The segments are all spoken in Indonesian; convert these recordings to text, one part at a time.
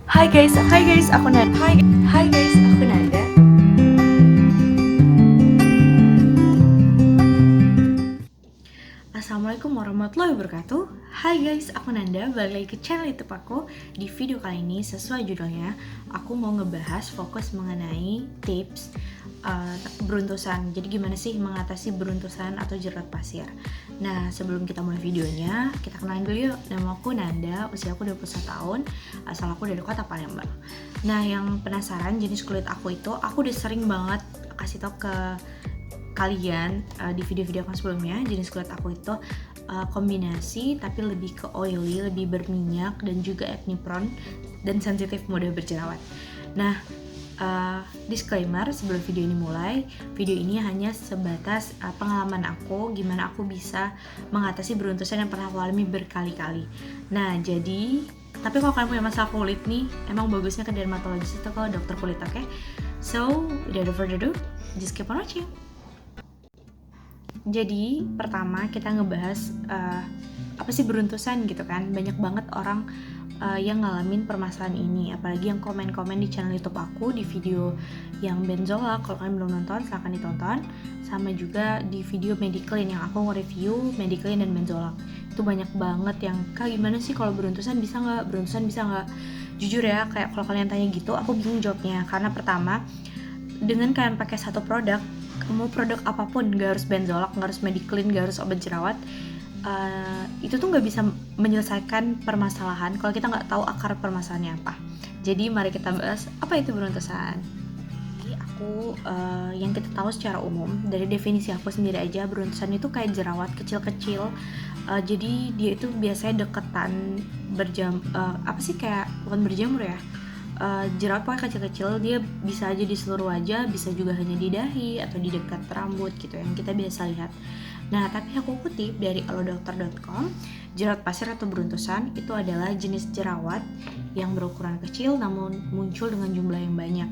Hai guys, aku Nanda. Assalamualaikum warahmatullahi wabarakatuh. Hai guys, aku Nanda, balik lagi ke channel YouTube aku. Di video kali ini, sesuai judulnya, aku mau ngebahas fokus mengenai tips beruntusan. Jadi gimana sih mengatasi beruntusan atau jerat pasir. Nah, sebelum kita mulai videonya, kita kenalin dulu yuk. Nama aku Nanda, usia aku 21 tahun, asal aku dari kota Palembang. Nah, yang penasaran jenis kulit aku itu, aku udah sering banget kasih tau ke kalian di video-video aku sebelumnya. Jenis kulit aku itu kombinasi tapi lebih ke oily, lebih berminyak dan juga acne prone dan sensitif mudah berjerawat. Nah, disclaimer sebelum video ini mulai, video ini hanya sebatas pengalaman aku, gimana aku bisa mengatasi beruntusan yang pernah aku alami berkali-kali. Nah, jadi tapi kalau kalian punya masalah kulit nih, emang bagusnya ke dermatologis atau ke dokter kulit, oke? So, without further ado, just keep on watching. Jadi pertama kita ngebahas apa sih beruntusan gitu kan. Banyak banget orang yang ngalamin permasalahan ini, apalagi yang komen-komen di channel YouTube aku di video yang benzola. Kalau kalian belum nonton silahkan ditonton. Sama juga di video Mediclean yang aku nge-review Mediclean dan benzola. Itu banyak banget yang kak gimana sih kalau beruntusan bisa nggak, beruntusan bisa nggak. Jujur ya, kayak kalau kalian tanya gitu aku bingung jawabnya. Karena pertama, dengan kalian pakai satu produk, mau produk apapun, gak harus benzolak, gak harus Mediclean, gak harus obat jerawat, itu tuh gak bisa menyelesaikan permasalahan kalau kita gak tahu akar permasalahannya apa. Jadi mari kita bahas apa itu beruntusan. Jadi aku yang kita tahu secara umum dari definisi aku sendiri aja, beruntusan itu kayak jerawat kecil-kecil. Jadi dia itu biasanya deketan kayak bukan berjamur ya. Jerawat pokoknya kecil-kecil, dia bisa aja di seluruh wajah, bisa juga hanya di dahi atau di dekat rambut gitu yang kita biasa lihat. Nah, tapi aku kutip dari alodokter.com, jerawat pasir atau beruntusan itu adalah jenis jerawat yang berukuran kecil namun muncul dengan jumlah yang banyak.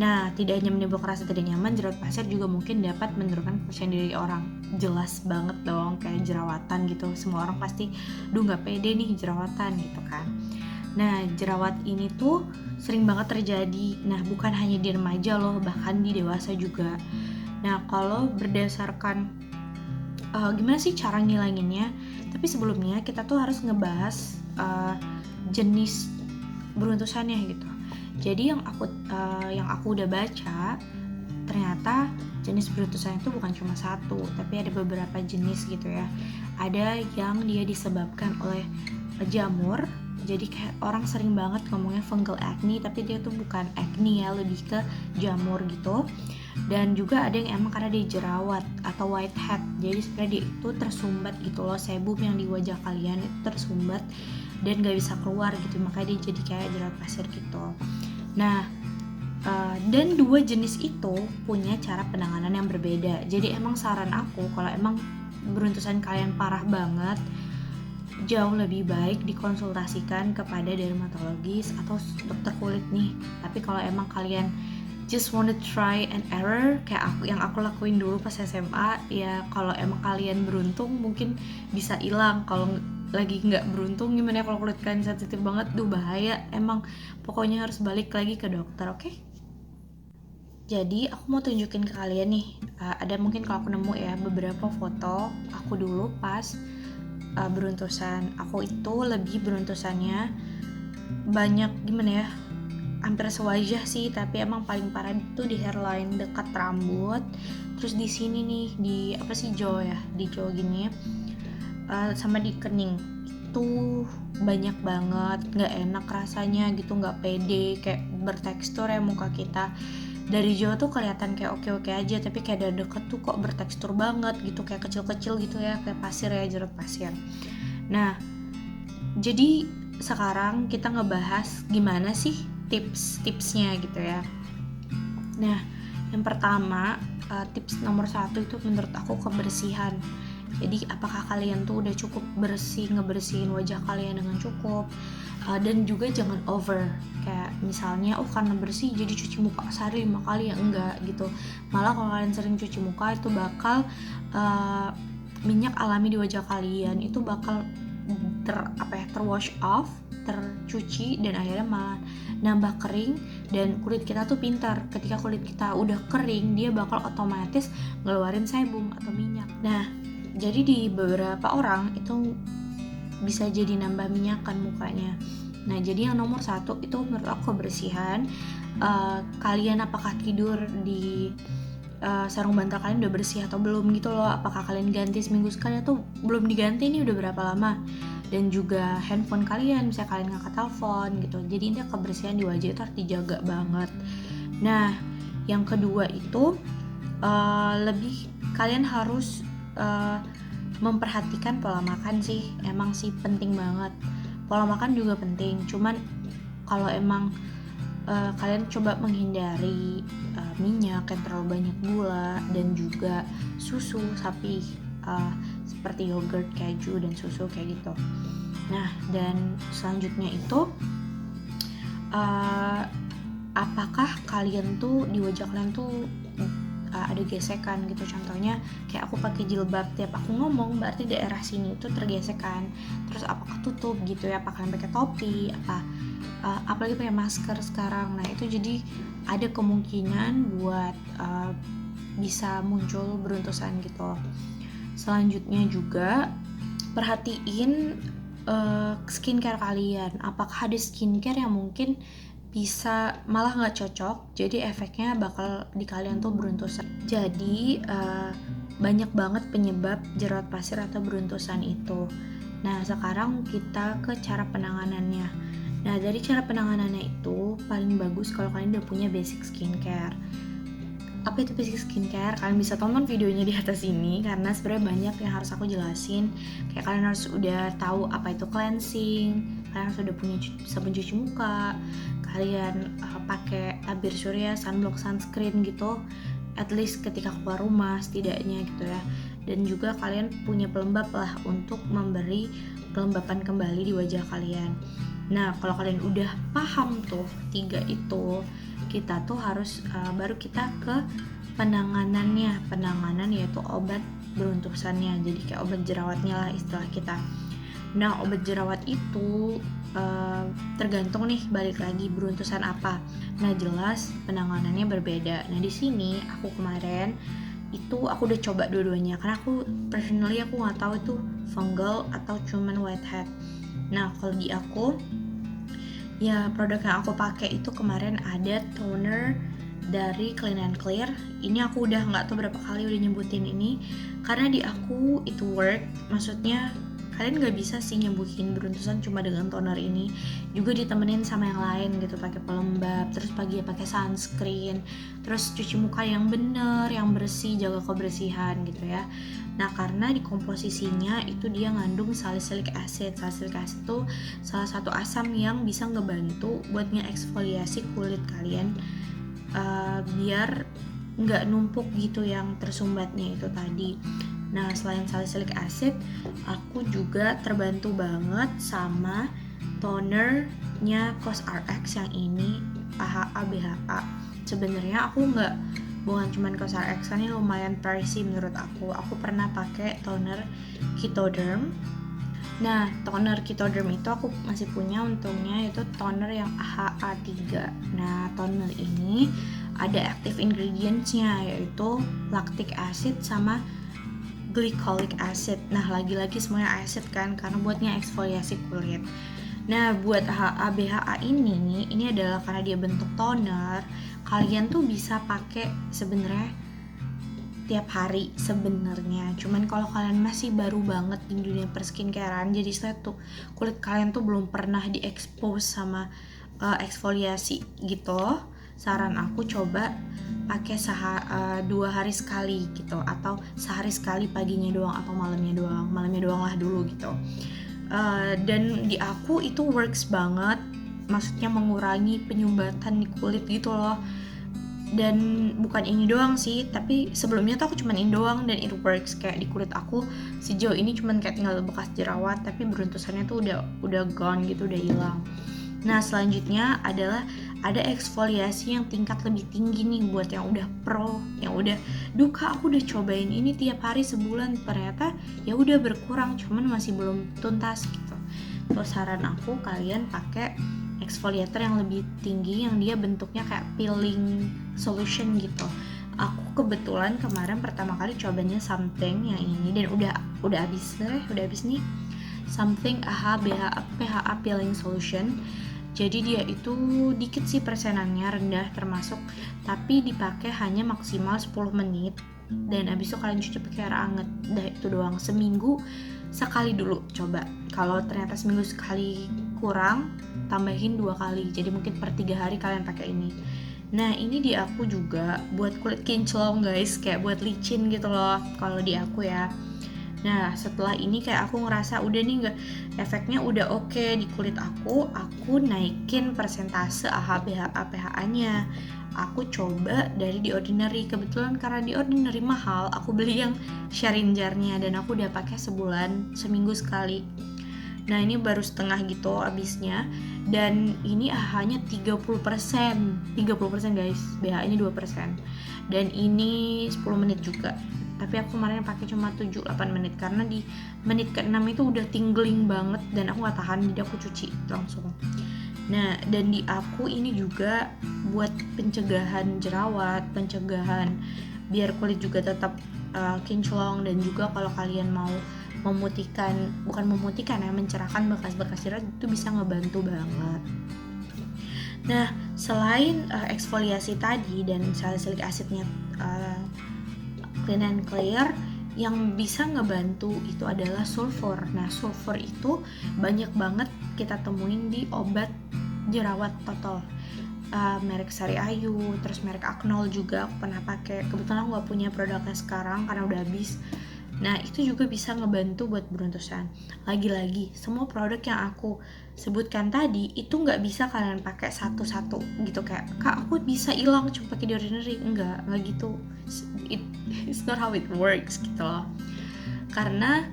Nah, tidak hanya menimbulkan rasa tidak nyaman, jerawat pasir juga mungkin dapat menurunkan kepercayaan diri orang. Jelas banget dong, kayak jerawatan gitu. Semua orang pasti, duh gak pede nih jerawatan gitu kan. Nah, jerawat ini tuh sering banget terjadi. Nah, bukan hanya di remaja loh, bahkan di dewasa juga. Nah, kalau berdasarkan gimana sih cara ngilanginnya? Tapi sebelumnya kita tuh harus ngebahas jenis beruntusannya gitu. Jadi yang aku udah baca, ternyata jenis beruntusan itu bukan cuma satu, tapi ada beberapa jenis gitu ya. Ada yang dia disebabkan oleh jamur. Jadi kayak orang sering banget ngomongnya fungal acne, tapi dia tuh bukan acne ya, lebih ke jamur gitu. Dan juga ada yang emang karena dia jerawat atau whitehead, jadi sebenarnya dia itu tersumbat gitu loh, sebum yang di wajah kalian itu tersumbat dan gak bisa keluar gitu, makanya dia jadi kayak jerawat pasir gitu. Nah, dan dua jenis itu punya cara penanganan yang berbeda. Jadi emang saran aku kalau emang beruntusan kalian parah banget, jauh lebih baik dikonsultasikan kepada dermatologis atau dokter kulit nih. Tapi kalau emang kalian just wanna try and error kayak aku lakuin dulu pas SMA, ya kalau emang kalian beruntung mungkin bisa hilang. Kalau lagi nggak beruntung gimana ya, kalau kulit kalian sensitif banget, bahaya. Emang pokoknya harus balik lagi ke dokter, oke? Jadi aku mau tunjukin ke kalian nih, ada mungkin kalau aku nemu ya beberapa foto aku dulu pas beruntusan. Aku itu lebih beruntusannya banyak gimana ya, hampir sewajah sih, tapi emang paling parah itu di hairline dekat rambut, terus di sini nih di di jaw gini, sama di kening itu banyak banget. Nggak enak rasanya gitu, nggak pede, kayak bertekstur ya muka kita. Dari jauh tuh kelihatan kayak oke-oke aja, tapi kayak dari deket tuh kok bertekstur banget gitu, kayak kecil-kecil gitu ya, kayak pasir ya, jerawat pasir. Nah, jadi sekarang kita ngebahas gimana sih tips-tipsnya gitu ya. Nah, yang pertama, tips nomor 1 itu menurut aku kebersihan. Jadi apakah kalian tuh udah cukup bersih, ngebersihin wajah kalian dengan cukup, dan juga jangan over, kayak misalnya karena bersih jadi cuci muka sehari 5 kali, ya enggak gitu. Malah kalau kalian sering cuci muka itu bakal minyak alami di wajah kalian itu bakal terwash off tercuci dan akhirnya malah nambah kering. Dan kulit kita tuh pintar, ketika kulit kita udah kering dia bakal otomatis ngeluarin sebum atau minyak. Nah jadi di beberapa orang itu bisa jadi nambah minyakan mukanya. Nah jadi yang nomor 1 itu menurut aku kebersihan. Kalian apakah tidur di sarung bantal kalian udah bersih atau belum gitu loh, apakah kalian ganti seminggu sekali atau belum diganti, ini udah berapa lama. Dan juga handphone kalian, misalnya kalian ngangkat telepon gitu, jadi intinya kebersihan di wajah itu harus dijaga banget. Nah yang kedua itu lebih kalian harus memperhatikan pola makan sih, emang sih penting banget. Pola makan juga penting, cuman kalau emang kalian coba menghindari minyak yang terlalu banyak, gula, dan juga susu sapi seperti yogurt, keju, dan susu kayak gitu. Nah dan selanjutnya itu apakah kalian tuh di wajah kalian tuh ada gesekan gitu, contohnya kayak aku pakai jilbab, tiap aku ngomong berarti daerah sini itu tergesekan. Terus apakah tutup gitu ya, apa kalian pakai topi, apalagi pakai masker sekarang. Nah itu jadi ada kemungkinan buat bisa muncul beruntusan gitu. Selanjutnya juga perhatiin skincare kalian, apakah ada skincare yang mungkin bisa malah nggak cocok, jadi efeknya bakal di kalian tuh beruntusan. Jadi banyak banget penyebab jerawat pasir atau beruntusan itu. Nah sekarang kita ke cara penanganannya. Nah dari cara penanganannya itu paling bagus kalau kalian udah punya basic skincare. Apa itu basic skincare? Kalian bisa tonton videonya di atas ini karena sebenarnya banyak yang harus aku jelasin. Kayak kalian harus udah tahu apa itu cleansing, kalian harus udah punya sabun cuci muka, kalian pakai tabir surya, sunblock, sunscreen gitu, at least ketika keluar rumah setidaknya gitu ya. Dan juga kalian punya pelembab lah untuk memberi kelembapan kembali di wajah kalian. Nah kalau kalian udah paham tuh 3 itu, kita tuh harus baru kita ke penanganannya. Penanganan yaitu obat beruntusannya, jadi kayak obat jerawatnya lah istilah kita. Nah obat jerawat itu tergantung nih, balik lagi beruntusan apa. Nah jelas penanganannya berbeda. Nah di sini aku kemarin itu aku udah coba dua-duanya karena aku personally aku nggak tahu itu fungal atau cuman whitehead. Nah kalau di aku ya produk yang aku pakai itu kemarin ada toner dari Clean and Clear. Ini aku udah nggak tahu berapa kali udah nyebutin ini karena di aku itu work. Maksudnya kalian nggak bisa sih nyembuhin beruntusan cuma dengan toner ini, juga ditemenin sama yang lain gitu, pakai pelembab, terus pagi ya pakai sunscreen, terus cuci muka yang bener, yang bersih, jaga kebersihan gitu ya. Nah karena di komposisinya itu dia ngandung salicylic acid. Salicylic acid itu salah satu asam yang bisa ngebantu buat ngeeksfoliasi kulit kalian biar nggak numpuk gitu yang tersumbatnya itu tadi. Nah selain salicylic acid, aku juga terbantu banget sama tonernya COSRX yang ini AHA BHA. Sebenarnya aku nggak, bukan cuman COSRX, ini lumayan pricey menurut aku. Aku pernah pakai toner Ketoderm. Nah toner Ketoderm itu aku masih punya untungnya, itu toner yang AHA 3. Nah toner ini ada active ingredients-nya yaitu lactic acid sama glycolic acid. Nah lagi-lagi semuanya acid kan karena buatnya eksfoliasi kulit. Nah buat AHA BHA ini adalah karena dia bentuk toner, kalian tuh bisa pakai sebenarnya tiap hari sebenarnya. Cuman kalau kalian masih baru banget di dunia perskincarean, jadi saya tuh kulit kalian tuh belum pernah diekspos sama eksfoliasi gitu, saran aku coba pakai 2 hari sekali gitu, atau sehari sekali, paginya doang atau malamnya doang lah dulu gitu. Dan di aku itu works banget, maksudnya mengurangi penyumbatan di kulit gitu loh. Dan bukan ini doang sih, tapi sebelumnya tuh aku cuman ini doang dan it works. Kayak di kulit aku sejauh ini cuman kayak tinggal bekas jerawat, tapi beruntusannya tuh udah gone gitu, udah hilang. Nah selanjutnya adalah ada eksfoliasi yang tingkat lebih tinggi nih buat yang udah pro, yang udah Kak aku udah cobain ini tiap hari sebulan, ternyata ya udah berkurang, cuman masih belum tuntas gitu. Terus saran aku kalian pakai exfoliator yang lebih tinggi, yang dia bentuknya kayak peeling solution gitu. Aku kebetulan kemarin pertama kali cobanya Something yang ini, dan udah habis nih. Something PHA peeling solution. Jadi dia itu dikit sih persenannya, rendah termasuk, tapi dipakai hanya maksimal 10 menit. Dan abis itu kalian cuci pakai air hangat. Udah itu doang. Seminggu sekali dulu coba. Kalau ternyata seminggu sekali kurang, tambahin 2 kali. Jadi mungkin per 3 hari kalian pakai ini. Nah ini di aku juga buat kulit kinclong guys, kayak buat licin gitu loh kalau di aku ya. Nah setelah ini kayak aku ngerasa udah nih, nggak, efeknya udah oke di kulit aku naikin persentase AHA PHA nya. Aku coba dari The Ordinary, kebetulan karena The Ordinary mahal, aku beli yang sharing jarnya dan aku udah pakai sebulan, seminggu sekali. Nah ini baru setengah gitu habisnya, dan ini hanya 30% guys, BH ini 2%, dan ini 10 menit juga, tapi aku kemarin pakai cuma 7-8 menit karena di menit ke-6 itu udah tingling banget dan aku gak tahan, jadi aku cuci langsung. Nah dan di aku ini juga buat pencegahan jerawat, pencegahan biar kulit juga tetap kinclong, dan juga kalau kalian mau mencerahkan bekas-bekas jerawat, itu bisa ngebantu banget. Nah selain eksfoliasi tadi dan salicylic acidnya clean and clear, yang bisa ngebantu itu adalah sulfur. Nah sulfur itu banyak banget kita temuin di obat jerawat total, merek Sari Ayu, terus merek Acnol juga aku pernah pakai. Kebetulan aku gak punya produknya sekarang karena udah habis. Nah itu juga bisa ngebantu buat beruntusan. Lagi-lagi semua produk yang aku sebutkan tadi itu nggak bisa kalian pakai satu-satu gitu, kayak kak aku bisa hilang cuma pakai The Ordinary. Nggak gitu. It's not how it works gitu loh. Karena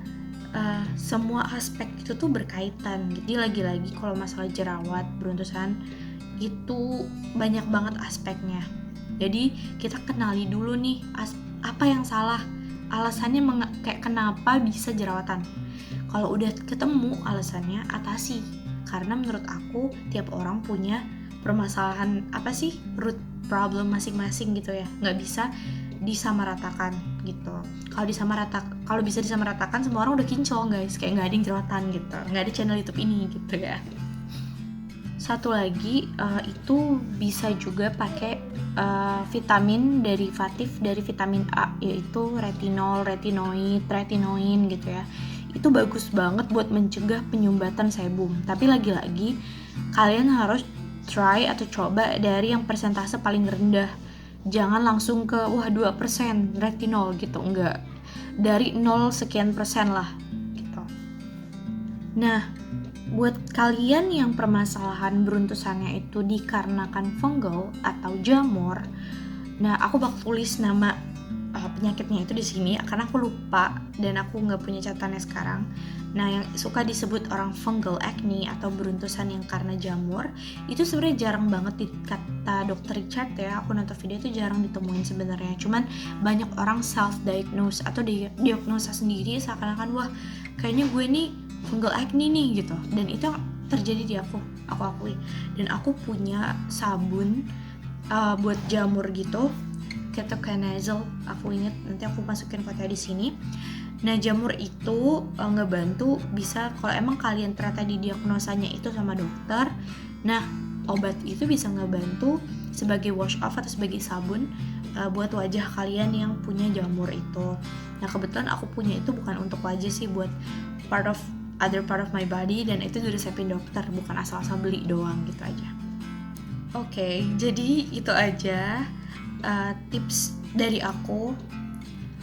semua aspek itu tuh berkaitan. Jadi lagi-lagi kalau masalah jerawat, beruntusan itu banyak banget aspeknya. Jadi kita kenali dulu nih apa yang salah, alasannya kayak kenapa bisa jerawatan. Kalau udah ketemu alasannya, atasi. Karena menurut aku tiap orang punya permasalahan root problem masing-masing gitu ya, nggak bisa disamaratakan gitu. Kalau bisa disamaratakan, semua orang udah kinclong guys, kayak nggak ada yang jerawatan gitu, nggak ada channel YouTube ini gitu ya. Satu lagi itu bisa juga pakai vitamin derivatif dari vitamin A, yaitu retinol, retinoin gitu ya. Itu bagus banget buat mencegah penyumbatan sebum. Tapi lagi-lagi kalian harus try atau coba dari yang persentase paling rendah. Jangan langsung ke 2% retinol gitu, enggak. Dari 0 sekian persen lah gitu. Nah, buat kalian yang permasalahan beruntusannya itu dikarenakan fungal atau jamur, nah aku bakal tulis nama penyakitnya itu di sini karena aku lupa dan aku nggak punya catatannya sekarang. Nah yang suka disebut orang fungal acne atau beruntusan yang karena jamur, itu sebenarnya jarang banget di kata dokter Richard ya. Aku nonton video itu jarang ditemuin sebenarnya. Cuman banyak orang self diagnose atau diagnosa sendiri seakan-akan wah kayaknya gue nih fungal acne nih gitu. Dan itu terjadi di aku akui. Dan aku punya sabun buat jamur gitu, ketoconazole, aku inget, nanti aku masukin fotonya di sini. Nah jamur itu ngebantu bisa kalau emang kalian ternyata didiagnosanya itu sama dokter. Nah obat itu bisa ngebantu sebagai wash off atau sebagai sabun buat wajah kalian yang punya jamur itu. Nah kebetulan aku punya itu bukan untuk wajah sih, buat other part of my body, dan itu diresepin dokter, bukan asal-asal beli doang gitu aja. Oke, jadi itu aja tips dari aku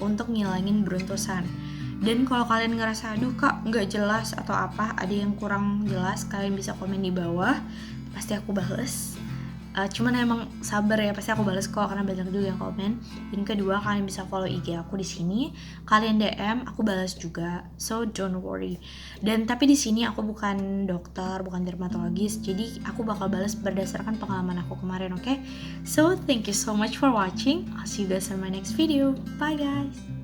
untuk ngilangin beruntusan. Dan kalau kalian ngerasa aduh kak nggak jelas atau apa, ada yang kurang jelas, kalian bisa komen di bawah, pasti aku bales. Cuman emang sabar ya, pasti aku bales kok karena banyak juga yang komen. Dan kedua, kalian bisa follow IG aku di sini, kalian DM aku balas juga, so don't worry. Dan tapi di sini aku bukan dokter, bukan dermatologis, jadi aku bakal balas berdasarkan pengalaman aku kemarin, oke? So thank you so much for watching. I'll see you guys on my next video. Bye guys.